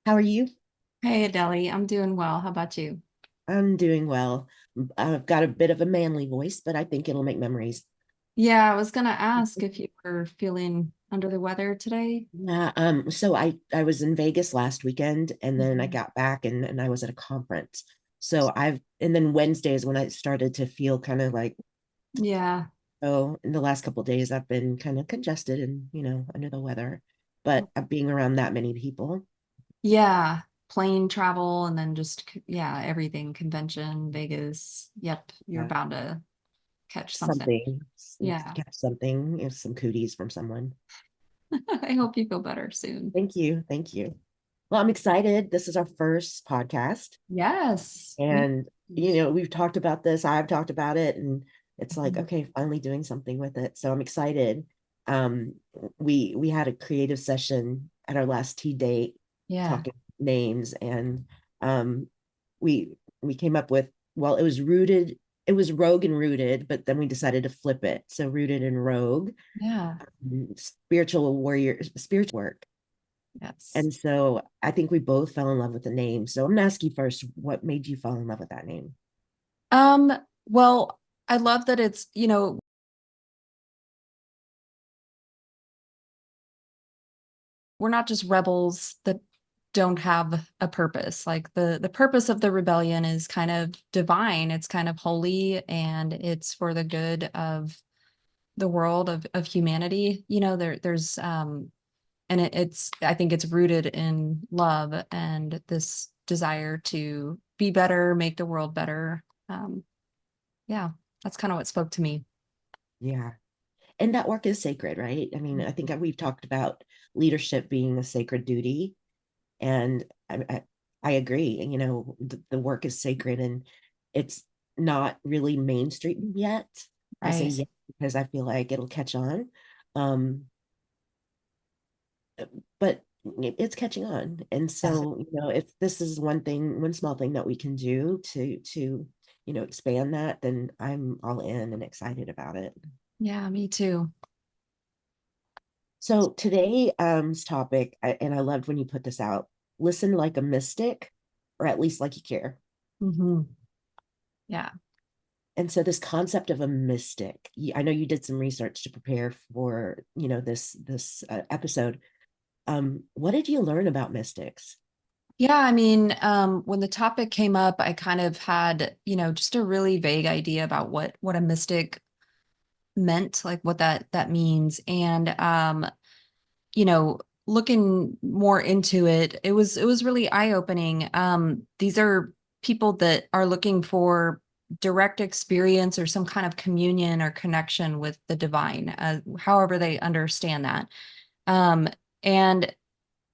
How are you? Hey Adele, I'm doing well. How about you? I'm doing well. I've got a bit of a manly voice, but I think it'll make memories. Yeah, I was gonna ask if you were feeling under the weather today. Yeah, so I was in Vegas last weekend and then I Mhm. got back and I was at a conference. So and then Wednesday is when I started to feel kind of like, Yeah. oh, in the last couple of days I've been kind of congested and, under the weather. But being around that many people, Yeah. Plane travel and then just, yeah, everything, convention, Vegas. Yep, you're uh, bound to catch something. something, Yeah. catch something, some cooties from someone. I hope you feel better soon. Thank you. Thank you. Well, I'm excited. This is our first podcast. Yes. Me. And, we've talked about this, I've talked about it, and it's like, Mhm. okay, finally doing something with it. So I'm excited. Um, we had a creative session at our last tea date Yeah. talking names, and um we we came up with, well, it was rogue and rooted, but then we decided to flip it. So rooted and rogue, Yeah. spiritual warrior, spiritual work. Yes. And so I think we both fell in love with the name. So I'm gonna ask you first, what made you fall in love with that name? Um, well, I love that we're not just rebels that don't have a purpose. Like the purpose of the rebellion is kind of divine, it's kind of holy, and it's for the good of the world of humanity. There's and it's I think it's rooted in love and this desire to be better, make the world better. Yeah, that's kind of what spoke to me. Yeah. And that work is sacred, right? I mean, I think we've talked about leadership being a sacred duty. And I agree. And, the work is sacred and it's not really mainstream yet. I'll say Right. yes because I feel like it'll catch on. Um, but it's catching on. And Yes. so, if this is one small thing that we can do to, expand that, then I'm all in and excited about it. Yeah, me too. So today's topic, and I loved when you put this out, listen like a mystic, or at least like you care. Hmm. Yeah. And so this concept of a mystic, I know you did some research to prepare for, this episode. What did you learn about mystics? Yeah, I mean, when the topic came up, I kind of had, just a really vague idea about what a mystic meant, like what that means. And you know, looking more into it, it was really eye-opening. These are people that are looking for direct experience or some kind of communion or connection with the divine, however they understand that. Um, and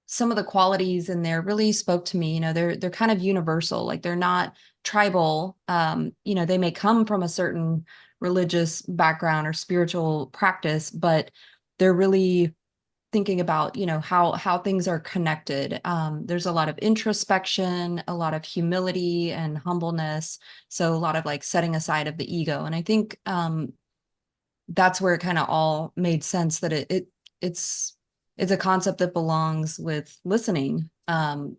some of the qualities in there really spoke to me. They're kind of universal, like they're not tribal. They may come from a certain religious background or spiritual practice, but they're really thinking about, how things are connected. There's a lot of introspection, a lot of humility and humbleness. So a lot of like setting aside of the ego. And I think that's where it kind of all made sense that it's it's a concept that belongs with listening,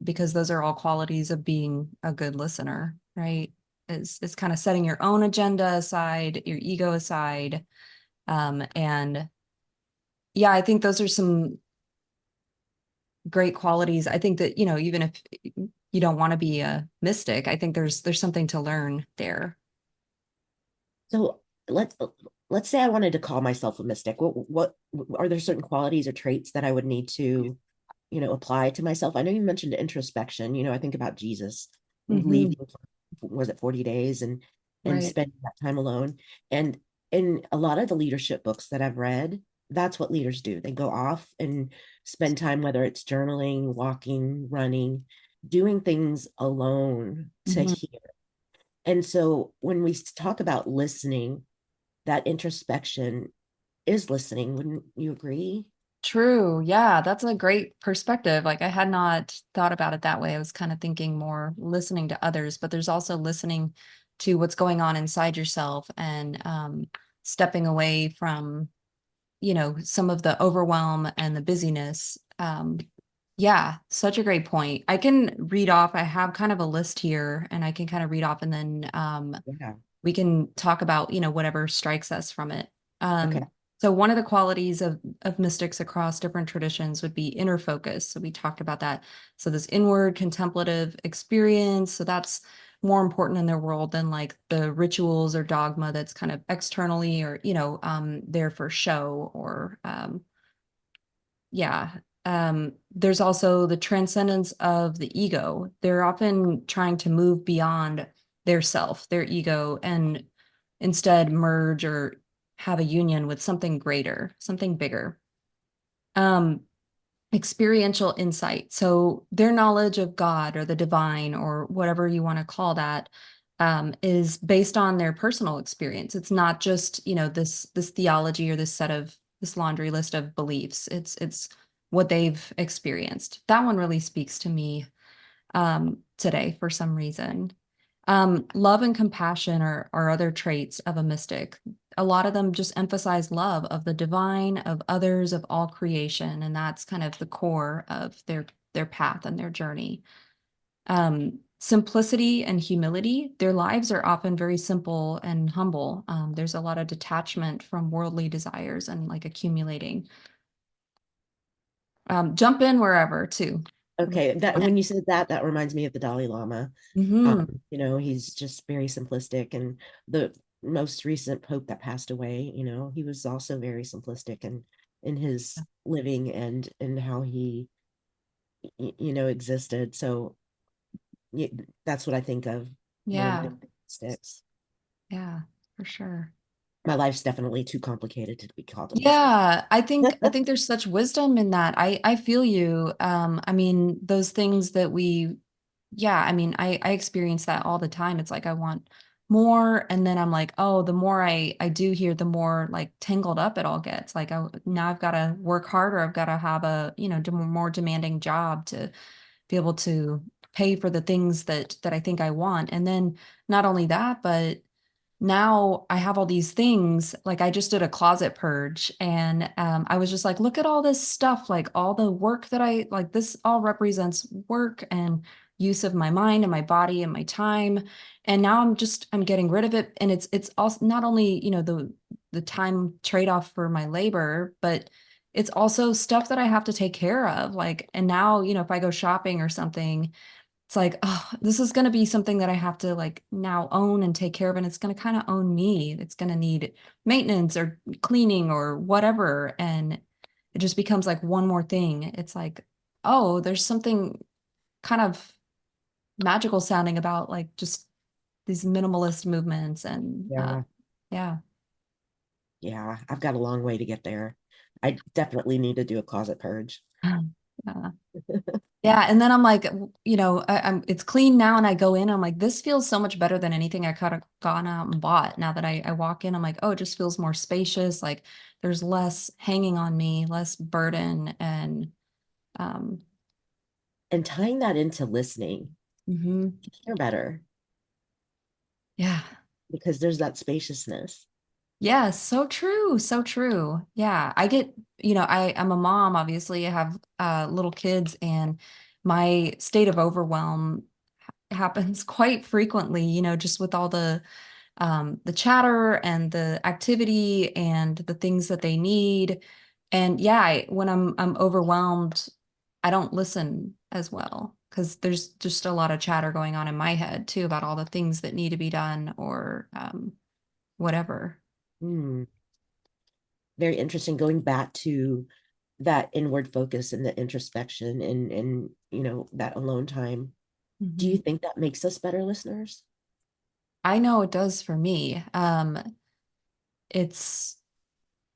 because those are all qualities of being a good listener, right? Is kind of setting your own agenda aside, your ego aside. And yeah, I think those are some great qualities. I think that, even if you don't want to be a mystic, I think there's something to learn there. So let's say I wanted to call myself a mystic. What are there certain qualities or traits that I would need to, apply to myself? I know you mentioned introspection. I think about Jesus Hmm. leaving, was it 40 days and Right. spending that time alone. And in a lot of the leadership books that I've read, that's what leaders do. They go off and spend time, whether it's journaling, walking, running, doing things alone to Hmm. hear. And so when we talk about listening, that introspection is listening. Wouldn't you agree? True. Yeah, that's a great perspective. Like I had not thought about it that way. I was kind of thinking more listening to others, but there's also listening to what's going on inside yourself and stepping away from, some of the overwhelm and the busyness. Yeah, such a great point. I can read off, I have kind of a list here and I can kind of read off and then Yeah. we can talk about, whatever strikes us from it. Okay. So one of the qualities of mystics across different traditions would be inner focus. So we talked about that. So this inward contemplative experience, so that's more important in their world than like the rituals or dogma that's kind of externally or, there for show or yeah. There's also the transcendence of the ego. They're often trying to move beyond their self, their ego, and instead merge or have a union with something greater, something bigger. Um, Experiential insight. So their knowledge of God or the divine or whatever you want to call that is based on their personal experience. It's not just, this theology or this laundry list of beliefs. It's what they've experienced. That one really speaks to me today for some reason. Love and compassion are other traits of a mystic. A lot of them just emphasize love of the divine, of others, of all creation, and that's kind of the core of their path and their journey. Simplicity and humility. Their lives are often very simple and humble. There's a lot of detachment from worldly desires and like accumulating. Jump in wherever too. Okay. That when you said that, that reminds me of the Dalai Lama. Hmm. He's just very simplistic, and the most recent pope that passed away, he was also very simplistic and in his living and in how he existed. So y- that's what I think of when I'm Yeah, thinking sticks. yeah, for sure. My life's definitely too complicated to be called a mystic. Yeah, I think there's such wisdom in that. I feel you. I mean, those things that we yeah, I mean, I experience that all the time. It's like I want more and then I'm like, "Oh, the more I do here, the more like tangled up it all gets." Like now I've got to work harder. I've got to have a, more demanding job to be able to pay for the things that I think I want. And then not only that, but now I have all these things. Like I just did a closet purge and I was just like, look at all this stuff, like all the work that I like, this all represents work and use of my mind and my body and my time. And now I'm getting rid of it. And it's also not only, the time trade-off for my labor, but it's also stuff that I have to take care of. Like, and now, if I go shopping or something, it's like, oh, this is going to be something that I have to like now own and take care of. And it's going to kind of own me. It's going to need maintenance or cleaning or whatever. And it just becomes like one more thing. It's like, oh, there's something kind of magical sounding about like just these minimalist movements. And Yeah. yeah. Yeah. I've got a long way to get there. I definitely need to do a closet purge. Uh, Yeah, and then I'm like, it's clean now, and I go in, I'm like, this feels so much better than anything I could have gone out and bought. Now that I walk in, I'm like, oh, it just feels more spacious. Like there's less hanging on me, less burden, and um, And tying that into listening, mhm. you hear better Yeah, because there's that spaciousness. yeah, so true, so true. Yeah, I get, I'm a mom, obviously, I have little kids, and my state of overwhelm happens quite frequently, just with all the chatter and the activity and the things that they need. And yeah, when I'm overwhelmed, I don't listen as well because there's just a lot of chatter going on in my head too about all the things that need to be done or whatever. Hmm. Very interesting. Going back to that inward focus and the introspection and that alone time. Do you Mhm. think that makes us better listeners? I know it does for me. It's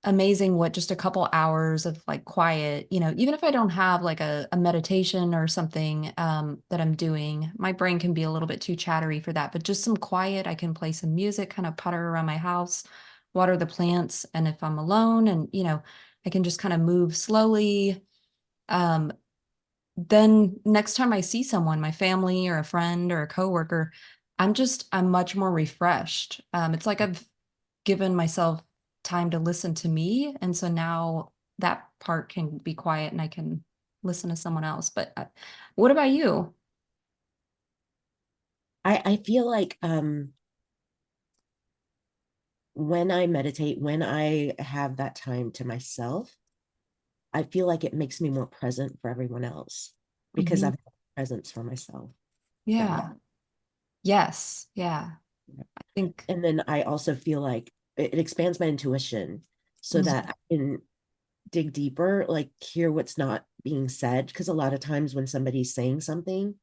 amazing what just a couple hours of like quiet, even if I don't have like a meditation or something that I'm doing, my brain can be a little bit too chattery for that. But just some quiet, I can play some music, kind of putter around my house, water the plants. And if I'm alone and, I can just kind of move slowly. Um, then next time I see someone, my family or a friend or a coworker, I'm much more refreshed. It's like I've given myself time to listen to me. And so now that part can be quiet and I can listen to someone else. But what about you? I feel like when I meditate, when I have that time to myself, I feel like it makes me more present for everyone else because Mhm. I've presence for myself. That makes Yeah. Yes. Yeah. sense. I think. And then I also feel like it expands my intuition so Mhm. that I can dig deeper, like hear what's not being said. Because a lot of times when somebody's saying something,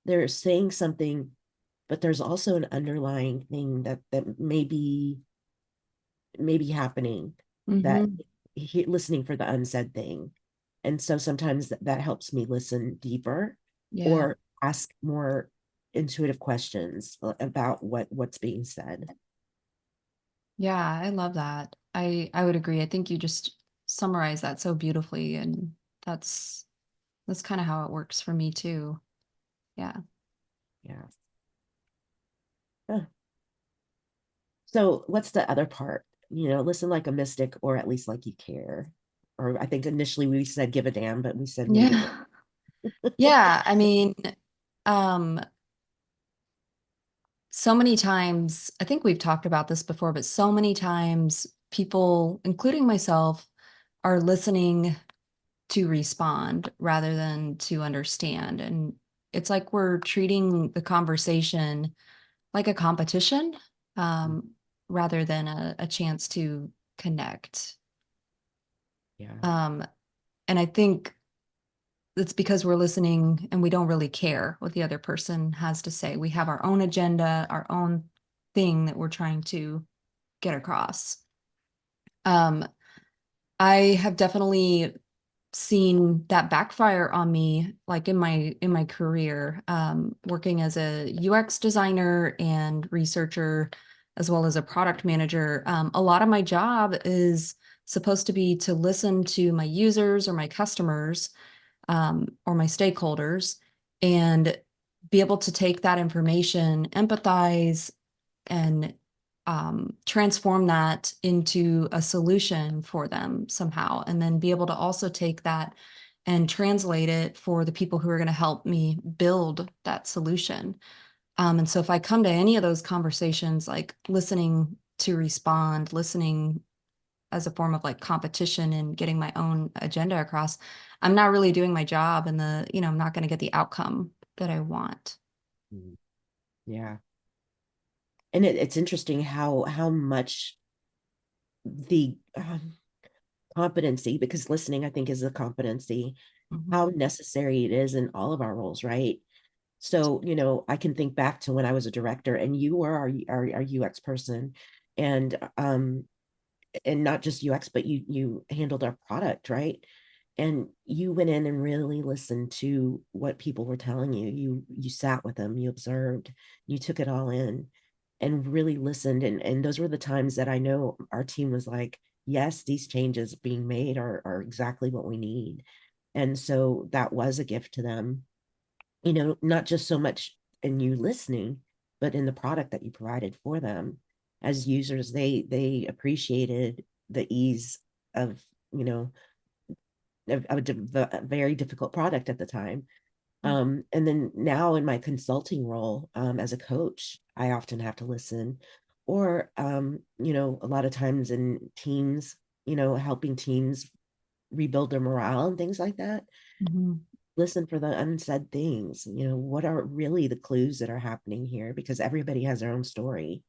they're saying something, but there's also an underlying thing that may be happening that Mhm. listening for the unsaid thing. And so sometimes that helps me listen deeper Yeah. or ask more intuitive questions about what's being said. Yeah, I love that. I would agree. I think you just summarized that so beautifully, and that's kind of how it works for me too. Yeah. Yeah. Huh. So what's the other part? Listen like a mystic, or at least like you care. Or I think initially we said give a damn, but we said lead with it. Yeah. Yeah, I mean, um so many times, I think we've talked about this before, but so many times people, including myself, are listening to respond rather than to understand. And it's like we're treating the conversation like a competition, um, rather than a chance to connect. Yeah. Um, and I think it's because we're listening and we don't really care what the other person has to say. We have our own agenda, our own thing that we're trying to get across. Um, I have definitely seen that backfire on me, like in my career, working as a UX designer and researcher, as well as a product manager. A lot of my job is supposed to be to listen to my users or my customers, or my stakeholders, and be able to take that information, empathize, and transform that into a solution for them somehow. And then be able to also take that and translate it for the people who are going to help me build that solution. And so if I come to any of those conversations, like listening to respond, listening as a form of like competition and getting my own agenda across, I'm not really doing my job, and I'm not going to get the outcome that I want. Mm. Yeah. And it's interesting how much the competency, because listening I think is a competency, how Mhm. necessary it is in all of our roles, right? So, I can think back to when I was a director and you were our UX person, and not just UX, but you handled our product, right? And you went in and really listened to what people were telling you. You sat with them, you observed, you took it all in and really listened. And those were the times that I know our team was like, yes, these changes being made are exactly what we need. And so that was a gift to them, not just so much in you listening, but in the product that you provided for them. As users, they appreciated the ease of, you know, a very difficult product at the time. And then now in my consulting role, as a coach, I often have to listen, or a lot of times in teams, helping teams rebuild their morale and things like that. Mhm. Listen for the unsaid things. What are really the clues that are happening here? Because everybody has their own story,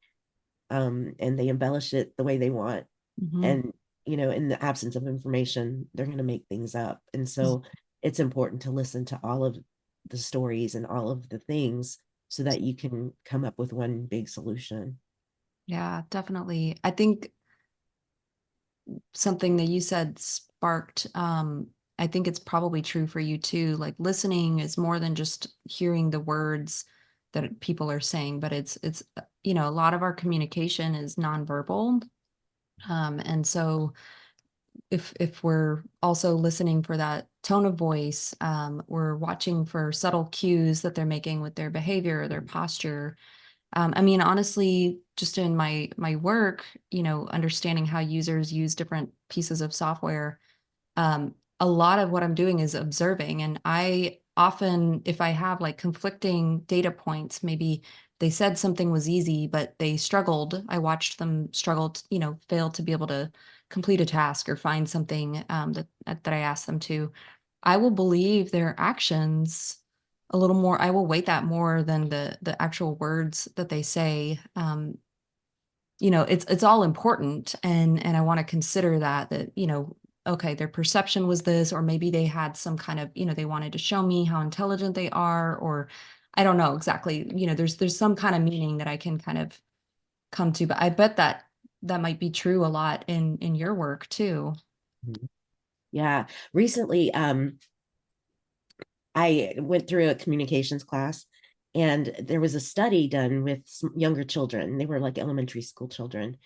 and they embellish it the way they want. Mhm. And in the absence of information, they're going to make things up. And so it's important to listen to all of the stories and all of the things so that you can come up with one big solution. Yeah, definitely. I think something that you said sparked, I think it's probably true for you too. Like listening is more than just hearing the words that people are saying, but a lot of our communication is nonverbal. And so if we're also listening for that tone of voice, we're watching for subtle cues that they're making with their behavior, their posture. I mean, honestly, just in my work, understanding how users use different pieces of software, a lot of what I'm doing is observing. And I often, if I have like conflicting data points, maybe they said something was easy, but they struggled. I watched them struggle, fail to be able to complete a task or find something that I asked them to. I will believe their actions a little more. I will weight that more than the actual words that they say. It's all important, and I want to consider that okay, their perception was this, or maybe they had some kind of, they wanted to show me how intelligent they are, or I don't know exactly. There's some kind of meaning that I can kind of come to, but I bet that that might be true a lot in your work too. Mhm. Yeah. Recently, I went through a communications class, and there was a study done with younger children. They were like elementary school children.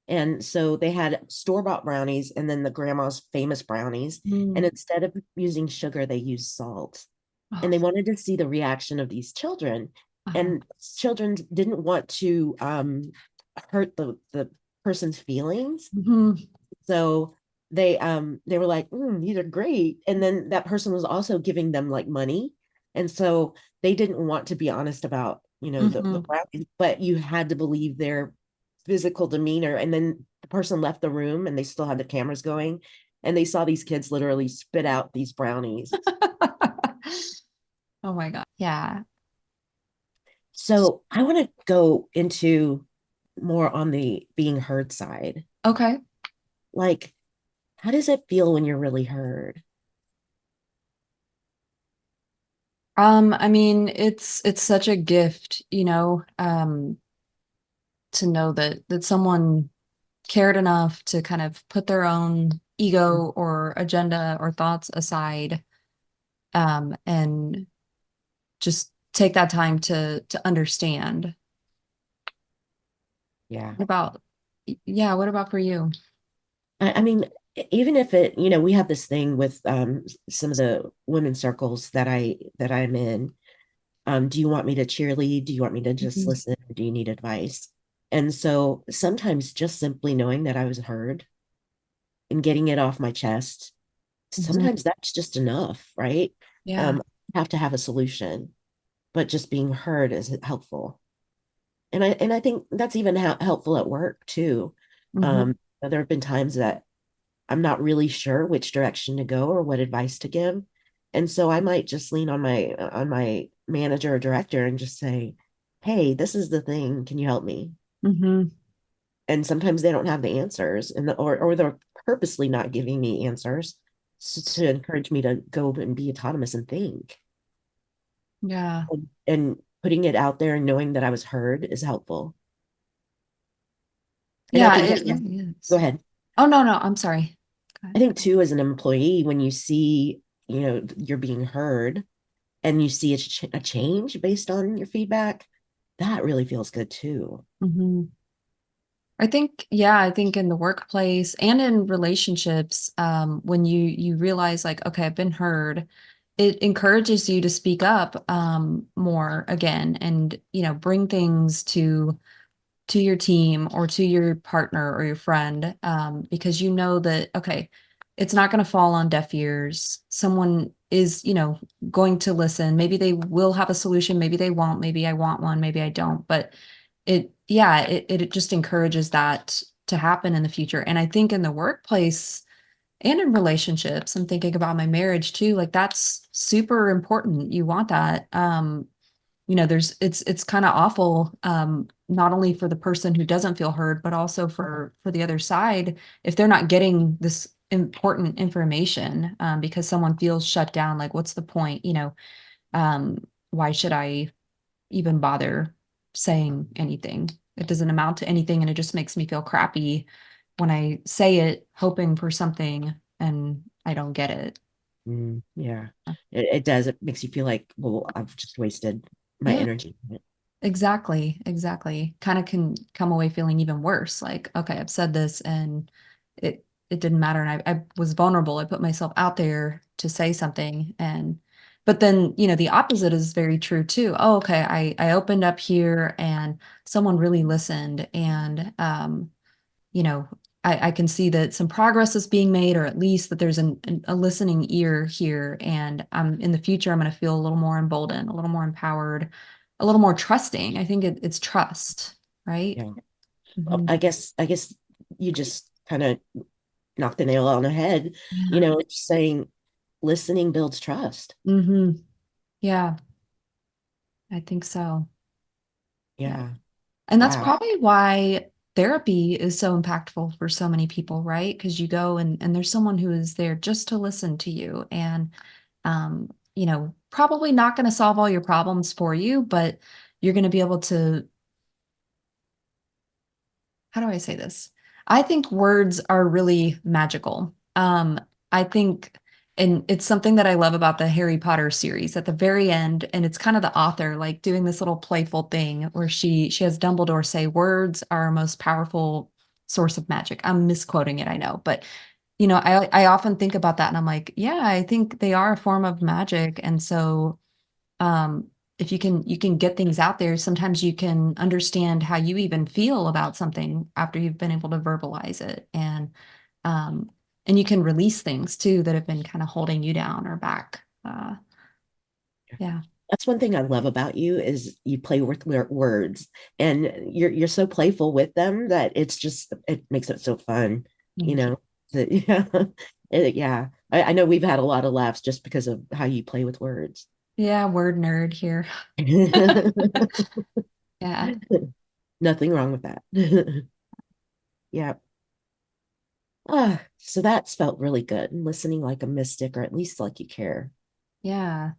And so they had store-bought brownies and then the grandma's famous brownies. And Mm. instead of using sugar, they used salt. Oh, And they wanted to see the reaction of these children. uh-huh. And children didn't want to hurt the person's feelings. Mhm. So they were like, these are great. And then that person was also giving them like money. And so they didn't want to be honest about, the Mhm. brownies, but you had to believe their physical demeanor. And then the person left the room and they still had the cameras going. And they saw these kids literally spit out these brownies. Oh my God. Yeah. So I want to go into more on the being heard side. Okay. Like, how does it feel when you're really heard? I mean, it's such a gift, to know that someone cared enough to kind of put their own ego or agenda or thoughts aside, and just take that time to understand. Yeah. What about, yeah, what about for you? I mean, even if it, we have this thing with some of the women's circles that I'm in. Do you want me to cheerlead? Do you want me to just Mhm. listen? Do you need advice? And so sometimes just simply knowing that I was heard and getting it off my chest, Mhm. sometimes that's just enough, right? Yeah. I have to have a solution, but just being heard is helpful. And I think that's even helpful at work too. Mhm. Um, there have been times that I'm not really sure which direction to go or what advice to give. And so I might just lean on my manager or director and just say, "Hey, this is the thing. Can you help me?" Mhm. And sometimes they don't have the answers, or they're purposely not giving me answers to encourage me to go and be autonomous and think. Yeah. And putting it out there and knowing that I was heard is helpful. And I Yeah, think it that, yeah, really go is. ahead. Oh, no, no, I'm sorry. Go I ahead. think too, as an employee, when you see, you're being heard and you see a change based on your feedback, that really feels good too. Mhm. I think, yeah, I think in the workplace and in relationships, when you realize like, okay, I've been heard, it encourages you to speak up more again, and bring things to your team or to your partner or your friend, because you know that, okay, it's not going to fall on deaf ears. Someone is, going to listen. Maybe they will have a solution, maybe they won't, maybe I want one, maybe I don't, but it just encourages that to happen in the future. And I think in the workplace and in relationships, I'm thinking about my marriage too, like that's super important. You want that. It's kind of awful, not only for the person who doesn't feel heard, but also for the other side if they're not getting this important information, because someone feels shut down. Like, what's the point? Um, why should I even bother saying anything? It doesn't amount to anything, and it just makes me feel crappy when I say it, hoping for something, and I don't get it. Yeah, it does. It makes you feel like, well, I've just wasted my Yeah. energy. Exactly, exactly. Kind of can come away feeling even worse. Like, okay, I've said this and it didn't matter. And I was vulnerable. I put myself out there to say something. And but then, the opposite is very true too. Oh, okay, I opened up here and someone really listened, and you know, I can see that some progress is being made, or at least that there's a listening ear here. And in the future, I'm going to feel a little more emboldened, a little more empowered, a little more trusting. I think it's trust, right? Yeah. Well, Hmm. I guess you just kind of knocked the nail on the head. Yeah. It's saying listening builds trust. Hmm. Yeah, I think so. Yeah. Yeah. And that's Wow. probably why therapy is so impactful for so many people, right? Because you go and there's someone who is there just to listen to you and probably not going to solve all your problems for you, but you're going to be able to, how do I say this? I think words are really magical. I think, and it's something that I love about the Harry Potter series at the very end, and it's kind of the author like doing this little playful thing where she has Dumbledore say, "Words are our most powerful source of magic." I'm misquoting it, I know, but I often think about that, and I'm like, yeah, I think they are a form of magic, and so um, if you can get things out there, sometimes you can understand how you even feel about something after you've been able to verbalize it, um, and you can release things too that have been kind of holding you down or back. Yeah, That's one thing I love about you is you play with words, and you're so playful with them that it makes it so fun, you thank you. know. Yeah. Yeah. I know we've had a lot of laughs just because of how you play with words. Yeah, word nerd here. Yeah, Nothing wrong with that. Yeah. So that's felt really good. Listening like a mystic, or at least like you care. yeah.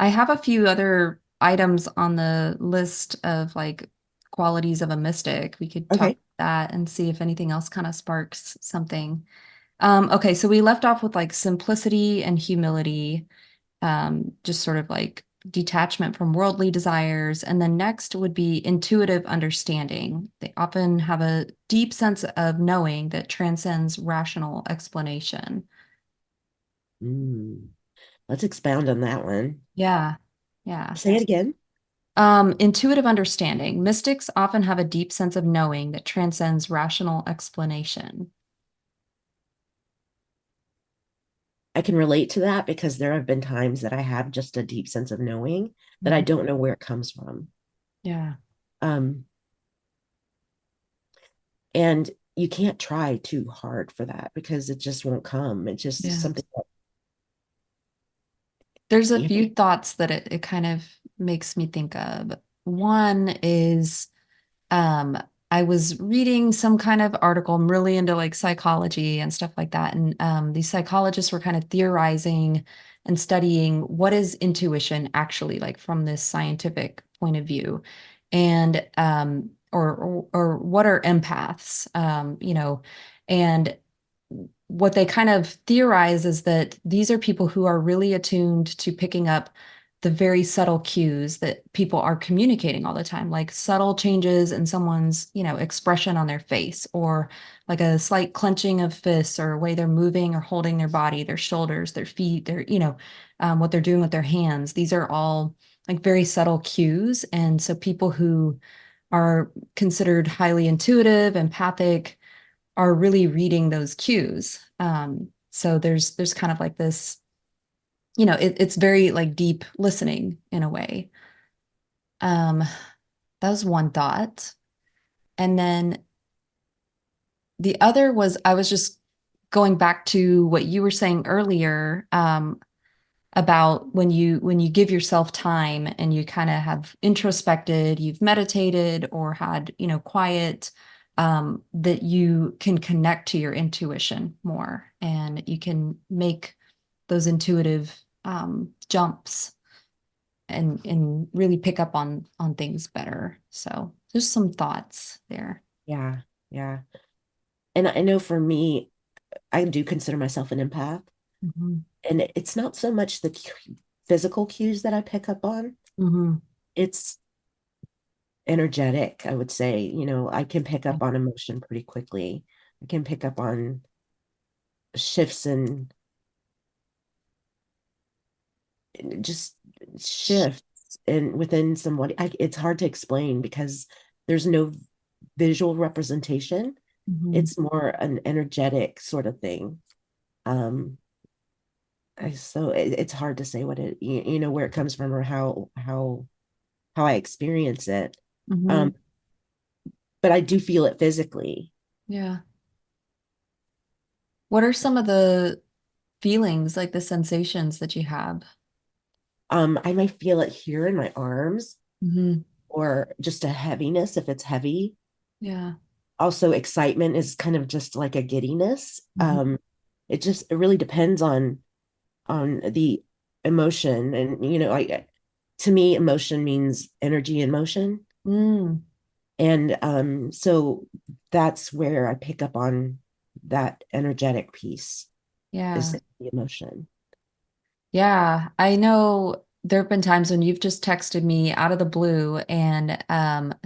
I have a few other items on the list of like qualities of a mystic. We could talk Okay. that and see if anything else kind of sparks something. Okay, so we left off with like simplicity and humility, just sort of like detachment from worldly desires. And then next would be intuitive understanding. They often have a deep sense of knowing that transcends rational explanation. Mm. Let's expound on that one. Yeah, yeah. Say it again. Intuitive understanding. Mystics often have a deep sense of knowing that transcends rational explanation. I can relate to that because there have been times that I have just a deep sense of knowing that I Mhm. don't know where it comes from. Yeah, Um, and you can't try too hard for that because it just won't come. It's just yeah. something that, There's a you know, few thoughts that it kind of makes me think of. One is um I was reading some kind of article. I'm really into like psychology and stuff like that. And these psychologists were kind of theorizing and studying what is intuition actually like from this scientific point of view. And or what are empaths, and what they kind of theorize is that these are people who are really attuned to picking up the very subtle cues that people are communicating all the time, like subtle changes in someone's, expression on their face, or like a slight clenching of fists, or a way they're moving or holding their body, their shoulders, their feet, what they're doing with their hands. These are all like very subtle cues. And so people who are considered highly intuitive, empathic, are really reading those cues. So there's kind of like this, it's very like deep listening in a way. Um, that was one thought. And then the other was I was just going back to what you were saying earlier, about when you give yourself time and you kind of have introspected, you've meditated or had, quiet, that you can connect to your intuition more and you can make those intuitive jumps and really pick up on things better. So there's some thoughts there. yeah, yeah. And I know for me, I do consider myself an empath, Hmm. and it's not so much the physical cues that I pick up on. Hmm. It's energetic, I would say. I can pick up on emotion pretty quickly. I can pick up on shifts and just shifts and within somebody. It's hard to explain because there's no visual representation, Mhm. It's more an energetic sort of thing. Um, so it's hard to say what it, you know, where it comes from or how I experience it. Mhm. Um, but I do feel it physically. Yeah. What are some of the feelings, like the sensations that you have? I might feel it here in my arms Mhm. or just a heaviness if it's heavy. Yeah. Also, excitement is kind of just like a giddiness. Mhm. It really depends on the emotion, and you know, I to me, emotion means energy in motion, Mm. and so that's where I pick up on that energetic piece is Yeah. the emotion. Yeah. I know there have been times when you've just texted me out of the blue and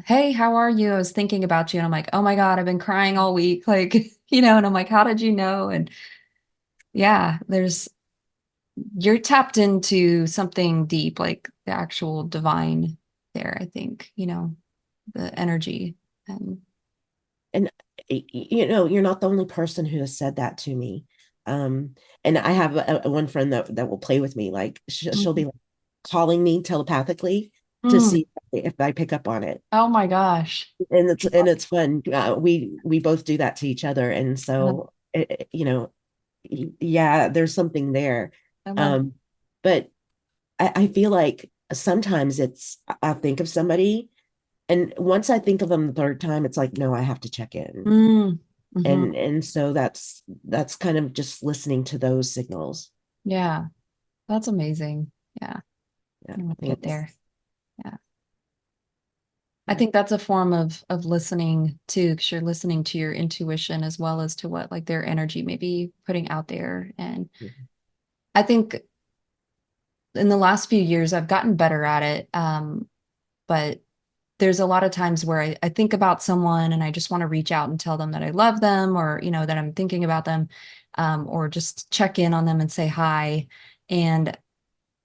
hey, how are you? I was thinking about you and I'm like, "Oh my God, I've been crying all week." Like, and I'm like, "How did you know?" And yeah, there's you're tapped into something deep, like the actual divine there, I think, the energy. And And you know, you're not the only person who has said that to me. And I have one friend that will play with me, like she'll Mhm. be like calling me telepathically to Mm. see if I pick up on it. Oh my gosh. And it's fun. We both do that to each other, and I love, so you know, yeah, there's something there. I love. Um, but I feel like sometimes I'll think of somebody, and once I think of them the third time, it's like, no, I have to check in, Mm. Hmm. and so that's kind of just listening to those signals. Yeah, that's amazing. Yeah, Yeah, I'm gonna get thanks. there. Yeah. I Yeah. think that's a form of listening too, because you're listening to your intuition as well as to what like their energy may be putting out there. And I think in the last few years I've gotten better at it. But there's a lot of times where I think about someone and I just want to reach out and tell them that I love them or, that I'm thinking about them, or just check in on them and say hi. And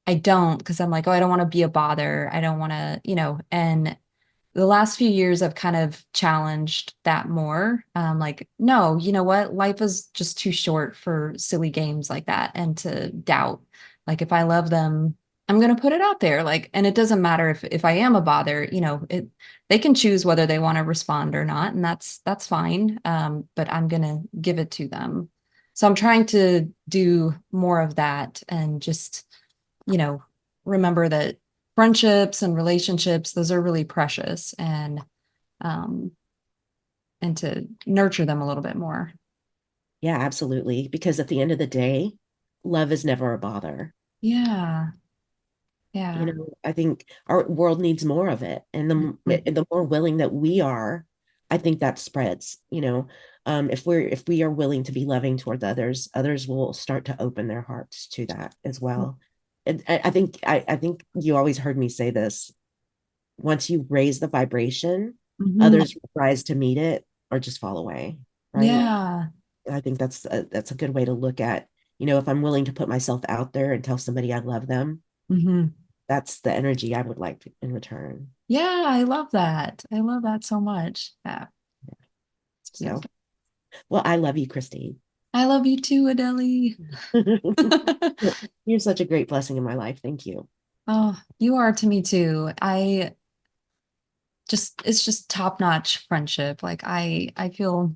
I don't because I'm like, oh, I don't want to be a bother. I don't want to, and the last few years I've kind of challenged that more. Like, no, you know what? Life is just too short for silly games like that and to doubt. Like if I love them, I'm gonna put it out there. Like, and it doesn't matter if I am a bother, they can choose whether they want to respond or not, and that's fine. But I'm gonna give it to them. So I'm trying to do more of that and just, you know, remember that friendships and relationships, those are really precious um and to nurture them a little bit more. Yeah, absolutely. Because at the end of the day, love is never a bother. Yeah. You Yeah. know, I think our world needs more of it, and Mhm. the more willing that we are, I think that spreads. You know, if we are willing to be loving towards others, others will start to open their hearts to that as well. And I think you always heard me say this. Once you raise the vibration, Mhm. others will rise to meet it or just fall away, right? Yeah. I think that's a good way to look at, you know, if I'm willing to put myself out there and tell somebody I love them, Mhm. that's the energy I would like in return. Yeah, I love that. I love that so much. Yeah, it's So, beautiful. well, I love you, Christine. I love you too, Adele. You're such a great blessing in my life. Thank you. Oh, you are to me too. I just it's just top-notch friendship. Like I feel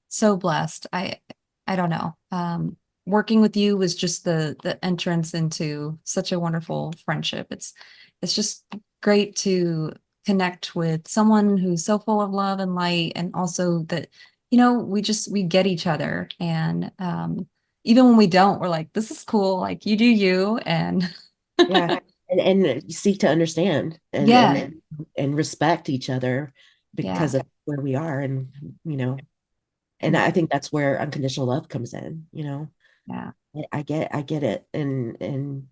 so blessed. I don't know. Working with you was just the entrance into such a wonderful friendship. It's just great to connect with someone who's so full of love and light and also that we get each other and even when we don't, we're like, this is cool. Like you do you and Yeah. And seek to understand yeah, and respect each other yeah, because of where we are, and you know, and yeah, I think that's where unconditional love comes in, you know. yeah, I get it. And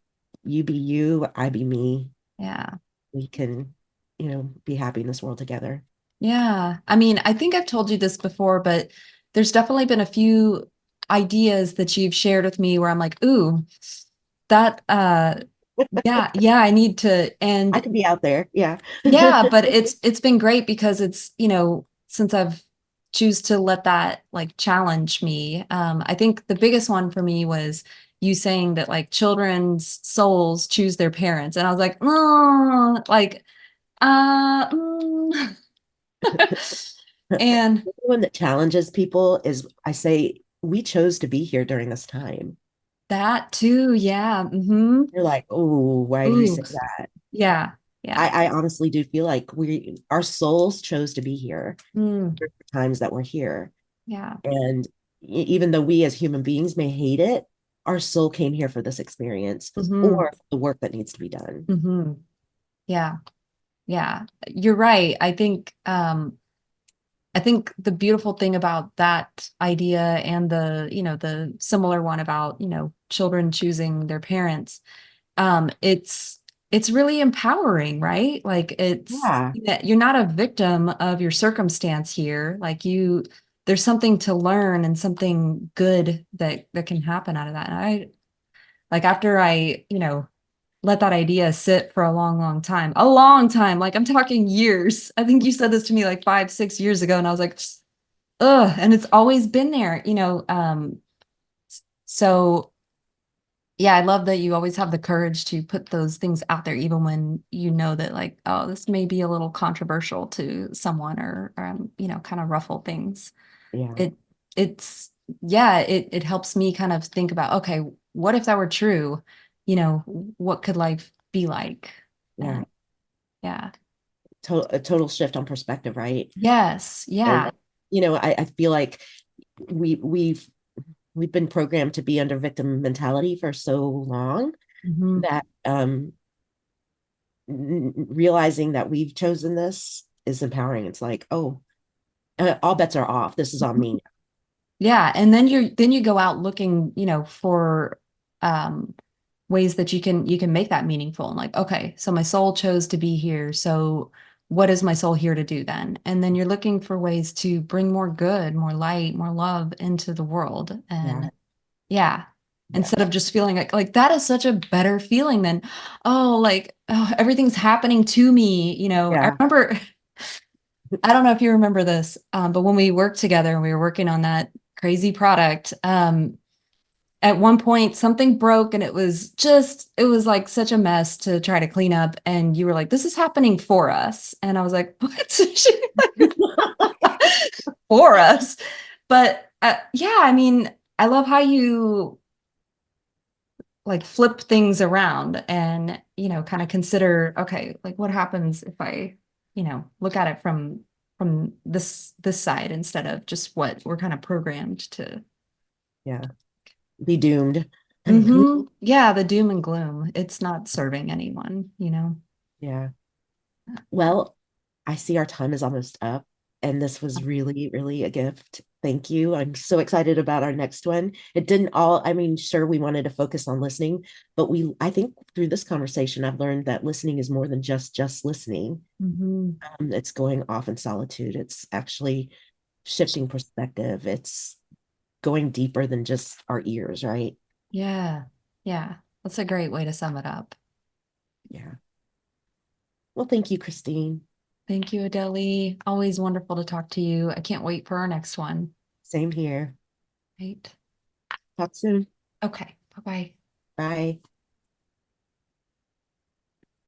you be you, I be me. yeah. We can, you know, be happy in this world together. Yeah. I mean, I think I've told you this before, but there's definitely been a few ideas that you've shared with me where I'm like, ooh, that yeah, yeah, I need to I and could be out there. Yeah. yeah, but it's been great because it's, since I've choose to let that like challenge me. I think the biggest one for me was you saying that like children's souls choose their parents. And I was like, oh, like, mm. And The one that challenges people is I say, we chose to be here during this time. that too. Yeah. Hmm. You're like, oh, why do you Ooh, say that? yeah. Yeah. I honestly do feel like our souls chose to be here Mm, during the times that we're here. yeah. And even though we as human beings may hate it, our soul came here for this experience Hmm. or the work that needs to be done. Hmm. Yeah. Yeah. You're right. I think the beautiful thing about that idea and the, the similar one about, children choosing their parents, it's really empowering, right? Like Yeah, you're not a victim of your circumstance here. Like there's something to learn and something good that can happen out of that. And like after I, let that idea sit for a long time, like I'm talking years. I think you said this to me like 5, 6 years ago, and I was like, ugh, and it's always been there, so yeah, I love that you always have the courage to put those things out there, even when you know that like, oh, this may be a little controversial to someone or kind of ruffle things. yeah, It it's yeah, it helps me kind of think about, okay, what if that were true? What could life be like? yeah. And yeah. A total shift on perspective, right? Yes. And Yeah. I feel like we we've we've been programmed to be under victim mentality for so long Hmm. that realizing that we've chosen this is empowering. It's like, oh, all bets are off. This is on me. Yeah, and then you go out looking, for um ways that you can make that meaningful and like, okay, so my soul chose to be here. So what is my soul here to do then? And then you're looking for ways to bring more good, more light, more love into the world. Yeah, And yeah, yeah, instead of just feeling like that is such a better feeling than, oh, like, oh, everything's happening to me. I yeah, remember I don't know if you remember this, but when we worked together and we were working on that crazy product, at one point something broke and it was like such a mess to try to clean up. And you were like, this is happening for us. And I was like, what? For us? But yeah, I mean, I love how you like flip things around and, kind of consider, okay, like what happens if I, look at it from this side instead of just what we're kind of programmed to. yeah. Be doomed. Yeah, the doom and gloom. It's not serving anyone. Yeah. Well, I see our time is almost up, and this was really, really a gift. Thank you. I'm so excited about our next one. It didn't all, I mean, sure, we wanted to focus on listening, but I think through this conversation, I've learned that listening is more than just listening. Hmm. It's going off in solitude. It's actually shifting perspective. It's going deeper than just our ears, right? Yeah. Yeah. That's a great way to sum it up. Yeah. Well, thank you, Christine. Thank you, Adele. Always wonderful to talk to you. I can't wait for our next one. Same here. Right. Talk soon. Okay. Bye-bye. Bye.